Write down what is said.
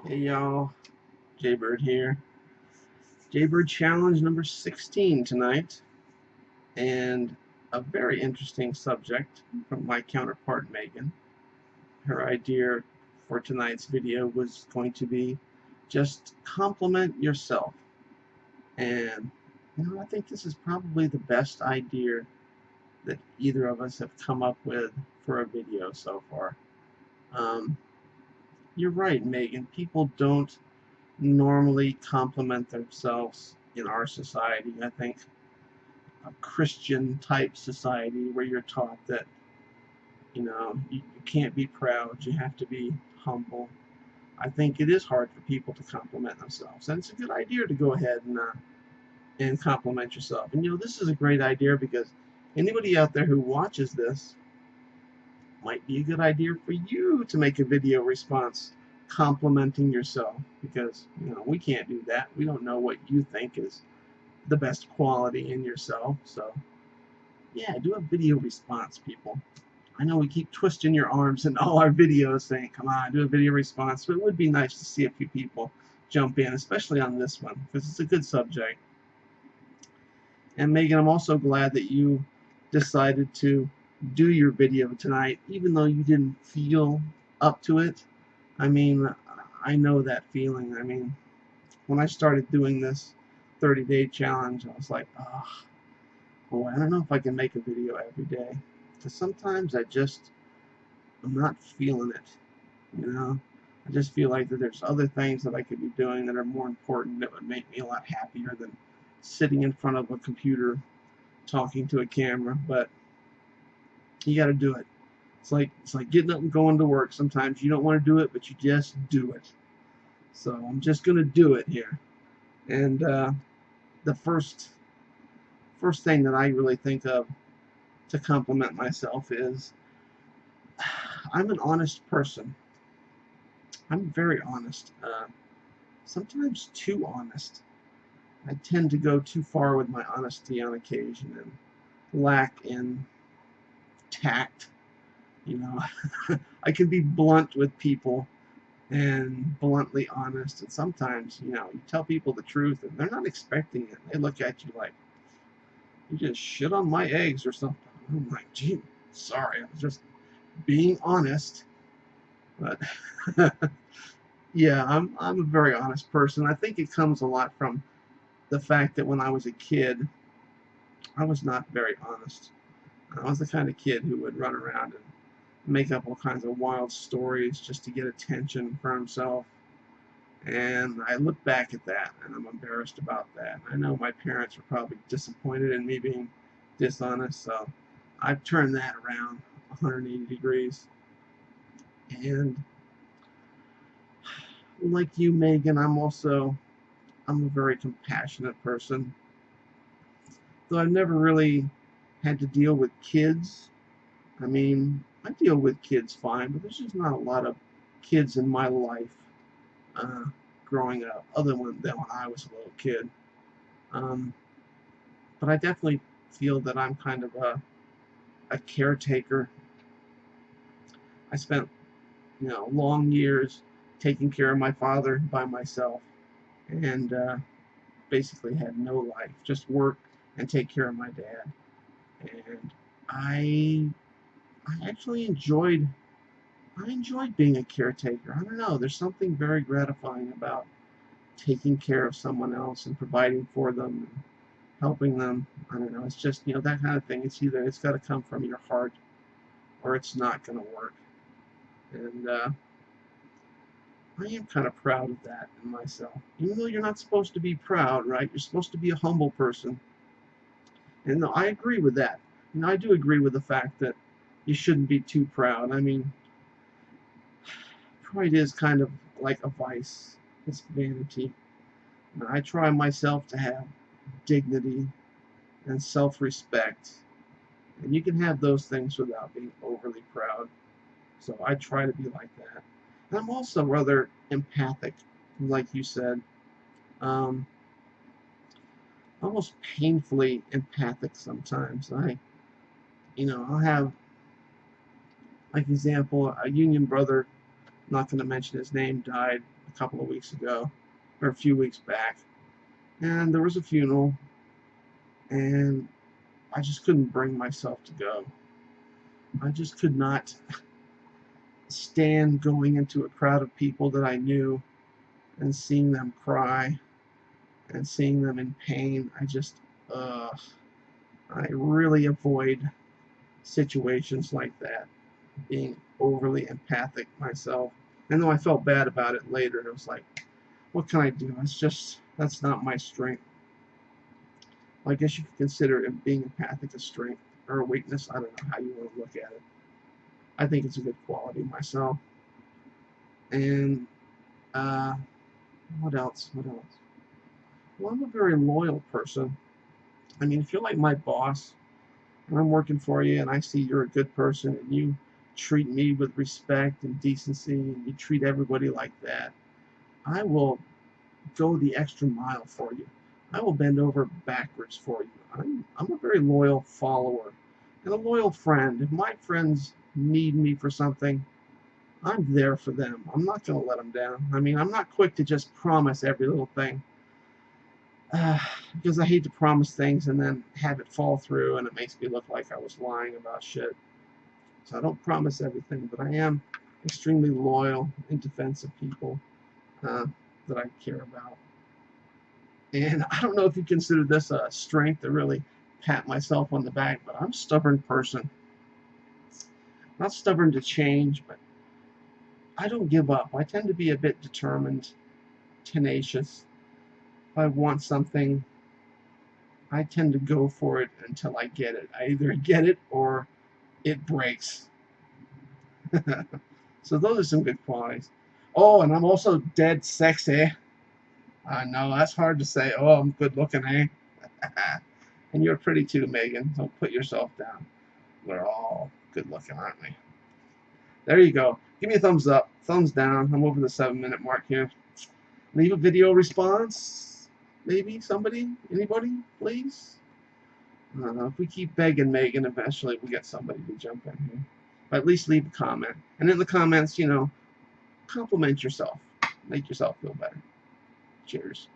Hey y'all, Jaybird here. Jaybird Challenge number 16 tonight, and a very interesting subject from my counterpart Megan. Her idea for tonight's video was going to be just compliment yourself. And I think this is probably the best idea that either of us have come up with for a video so far. You're right, Megan. People don't normally compliment themselves in our society. I think a Christian type society where you're taught that you can't be proud, you have to be humble. I think it is hard for people to compliment themselves, and it's a good idea to go ahead and compliment yourself. And this is a great idea because anybody out there who watches this might be a good idea for you to make a video response complimenting yourself, because we can't do that. We don't know what you think is the best quality in yourself. So yeah, do a video response, people. I know we keep twisting your arms in all our videos saying, come on, do a video response, but it would be nice to see a few people jump in, especially on this one, because it's a good subject. And Megan, I'm also glad that you decided to do your video tonight, even though you didn't feel up to it. I mean, I know that feeling. I mean, when I started doing this 30-day challenge, I was like, oh, boy, I don't know if I can make a video every day. Because sometimes I'm not feeling it, I just feel like that there's other things that I could be doing that are more important, that would make me a lot happier than sitting in front of a computer talking to a camera. But you got to do it. It's like getting up and going to work. Sometimes you don't want to do it, but you just do it. So I'm just going to do it here. And the first thing that I really think of to compliment myself is I'm an honest person. I'm very honest. Sometimes too honest. I tend to go too far with my honesty on occasion and lack in tact. I can be blunt with people and bluntly honest, and sometimes you tell people the truth and they're not expecting it. They look at you like you just shit on my eggs or something. I'm like, gee, sorry, I was just being honest. But yeah, I'm a very honest person. I think it comes a lot from the fact that when I was a kid, I was not very honest. I was the kind of kid who would run around and make up all kinds of wild stories just to get attention for himself. And I look back at that and I'm embarrassed about that. I know my parents were probably disappointed in me being dishonest, so I've turned that around 180 degrees. And like you, Megan, I'm a very compassionate person. Though I've never really had to deal with kids. I mean, I deal with kids fine, but there's just not a lot of kids in my life growing up, other than when I was a little kid. But I definitely feel that I'm kind of a caretaker. I spent long years taking care of my father by myself, and basically had no life, just work and take care of my dad. And I actually enjoyed being a caretaker. I don't know, there's something very gratifying about taking care of someone else and providing for them and helping them. I don't know, it's just that kind of thing. It's got to come from your heart or it's not going to work. And I am kind of proud of that in myself. Even though you're not supposed to be proud, right? You're supposed to be a humble person. And I agree with that. I do agree with the fact that you shouldn't be too proud. I mean, pride is kind of like a vice. It's vanity. And I try myself to have dignity and self-respect. And you can have those things without being overly proud. So I try to be like that. And I'm also rather empathic, like you said. Almost painfully empathic sometimes. I'll have, like example, a union brother, not going to mention his name, died couple of weeks ago, or a few weeks back, and there was a funeral, and I just couldn't bring myself to go. I just could not stand going into a crowd of people that I knew and seeing them cry and seeing them in pain. I really avoid situations like that, being overly empathic myself. And though I felt bad about it later, it was like, what can I do? That's not my strength. I guess you could consider it being empathic a strength or a weakness. I don't know how you want to look at it. I think it's a good quality myself. And what else? Well, I'm a very loyal person. I mean, if you're like my boss and I'm working for you and I see you're a good person and you treat me with respect and decency and you treat everybody like that, I will go the extra mile for you. I will bend over backwards for you. I'm a very loyal follower and a loyal friend. If my friends need me for something, I'm there for them. I'm not going to let them down. I mean, I'm not quick to just promise every little thing. Because I hate to promise things and then have it fall through and it makes me look like I was lying about shit. So I don't promise everything, but I am extremely loyal in defense of people that I care about. And I don't know if you consider this a strength to really pat myself on the back, but I'm a stubborn person. Not stubborn to change, but I don't give up. I tend to be a bit determined, tenacious. If I want something, I tend to go for it until I get it. I either get it or it breaks. So those are some good qualities. Oh, and I'm also dead sexy. I know, that's hard to say. Oh, I'm good looking, eh? And you're pretty too, Megan. Don't put yourself down. We're all good looking, aren't we? There you go. Give me a thumbs up, thumbs down. I'm over the 7-minute mark here. Leave a video response. Maybe somebody, anybody, please. If we keep begging Megan, eventually we'll get somebody to jump in here. But at least leave a comment. And in the comments, compliment yourself. Make yourself feel better. Cheers.